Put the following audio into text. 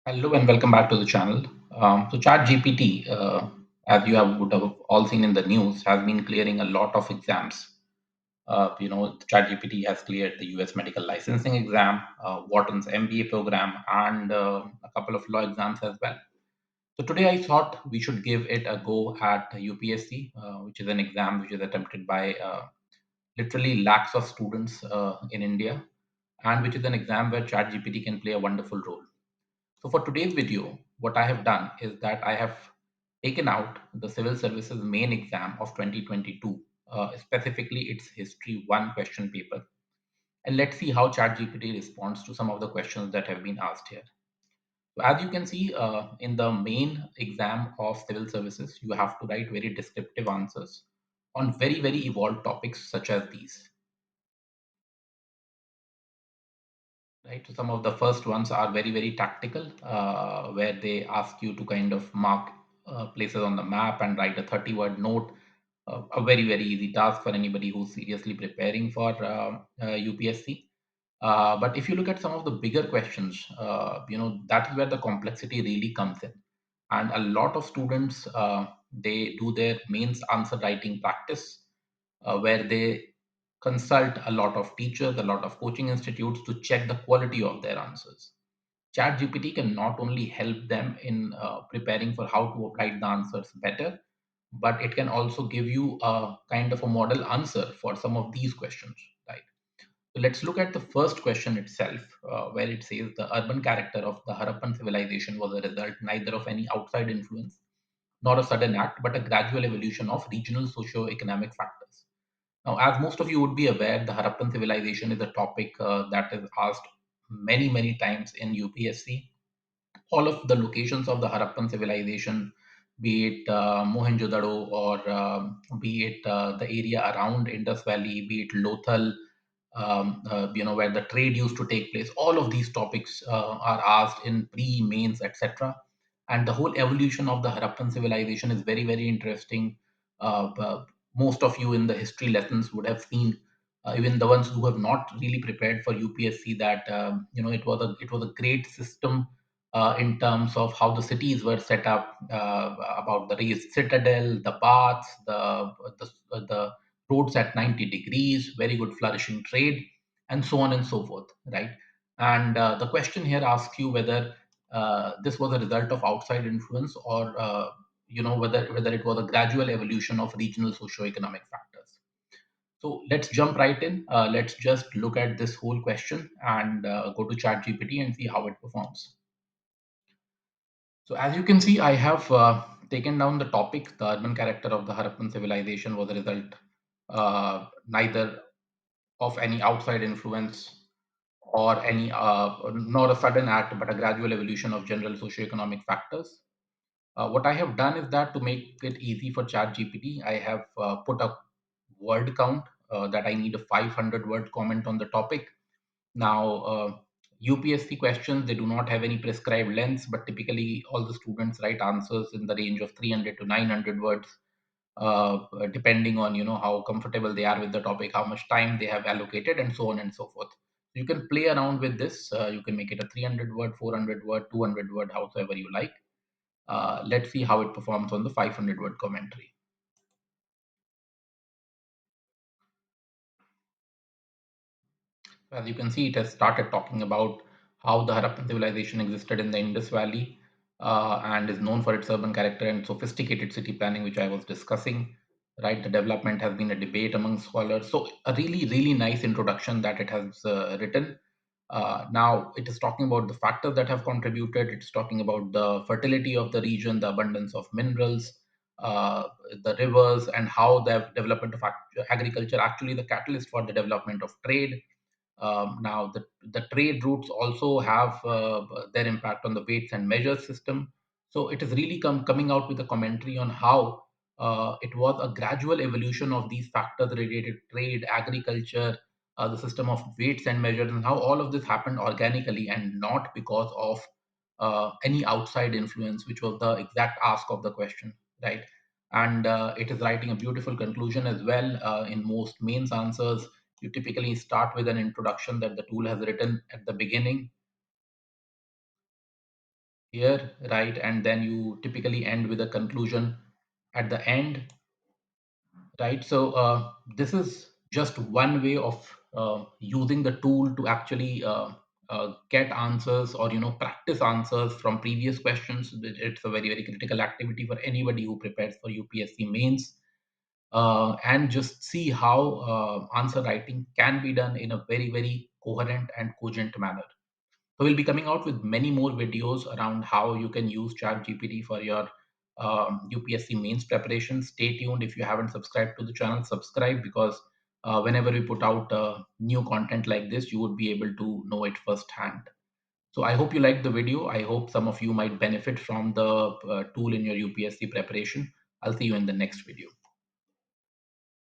Hello and welcome back to the channel. ChatGPT, as you have would have all seen in the news, has been clearing a lot of exams. ChatGPT has cleared the U.S. medical licensing exam, Wharton's MBA program, and a couple of law exams as well. So today I thought we should give it a go at UPSC, which is an exam which is attempted by literally lakhs of students in India, and which is an exam where ChatGPT can play a wonderful role. So for today's video, what I have done is that I have taken out the Civil Services main exam of 2022, specifically its History 1 question paper. And let's see how ChatGPT responds to some of the questions that have been asked here. So as you can see in the main exam of Civil Services, you have to write very descriptive answers on very, very evolved topics such as these. Right, so some of the first ones are very, very tactical, where they ask you to kind of mark places on the map and write a 30-word note. A very, very easy task for anybody who's seriously preparing for UPSC. But if you look at some of the bigger questions, that's where the complexity really comes in. And a lot of students, they do their mains answer writing practice, where they consult a lot of teachers, a lot of coaching institutes to check the quality of their answers. ChatGPT can not only help them in preparing for how to write the answers better, but it can also give you a kind of a model answer for some of these questions, right? So let's look at the first question itself, where it says the urban character of the Harappan civilization was a result neither of any outside influence nor a sudden act, but a gradual evolution of regional socio-economic factors. Now, as most of you would be aware, the Harappan civilization is a topic that is asked many, many times in UPSC. All of the locations of the Harappan civilization, be it Mohenjo-daro or be it the area around Indus Valley, be it Lothal, where the trade used to take place. All of these topics are asked in pre-mains, etc. And the whole evolution of the Harappan civilization is very, very interesting. Most of you in the history lessons would have seen, even the ones who have not really prepared for UPSC, that it was a great system in terms of how the cities were set up, about the raised citadel, the baths, the roads at 90 degrees, very good flourishing trade, and so on and so forth, right? And the question here asks you whether this was a result of outside influence or whether it was a gradual evolution of regional socio-economic factors. So let's jump right in. Let's just look at this whole question and go to ChatGPT and see how it performs. So as you can see, I have taken down the topic. The urban character of the Harappan civilization was a result neither of any outside influence or any nor a sudden act, but a gradual evolution of general socioeconomic factors. What I have done is that to make it easy for ChatGPT, I have put a word count that I need a 500 word comment on the topic. Now, UPSC questions, they do not have any prescribed lengths, but typically all the students write answers in the range of 300 to 900 words, depending on how comfortable they are with the topic, how much time they have allocated, and so on and so forth. You can play around with this. You can make it a 300 word, 400 word, 200 word, however you like. Let's see how it performs on the 500 word commentary. As you can see, it has started talking about how the Harappan civilization existed in the Indus Valley, and is known for its urban character and sophisticated city planning, which I was discussing. Right, the development has been a debate among scholars. So, a really, really nice introduction that it has written. Now, it is talking about the factors that have contributed. It's talking about the fertility of the region, the abundance of minerals, uh, the rivers, and how the development of agriculture actually the catalyst for the development of trade. Now, the trade routes also have their impact on the weights and measures system. So it is really coming out with a commentary on how it was a gradual evolution of these factors related trade, agriculture, the system of weights and measures, and how all of this happened organically and not because of any outside influence, which was the exact ask of the question, right? And it is writing a beautiful conclusion as well. In most mains answers, you typically start with an introduction that the tool has written at the beginning. here, right? And then you typically end with a conclusion at the end, right? So this is just one way of using the tool to actually get answers, or practice answers from previous questions. It's a very very critical activity for anybody who prepares for UPSC mains, and just see how answer writing can be done in a very very coherent and cogent manner. So we'll be coming out with many more videos around how you can use ChatGPT for your UPSC mains preparation. Stay tuned. If you haven't subscribed to the channel, subscribe, because whenever we put out new content like this, you would be able to know it firsthand. So I hope you liked the video. I hope some of you might benefit from the tool in your UPSC preparation. I'll see you in the next video.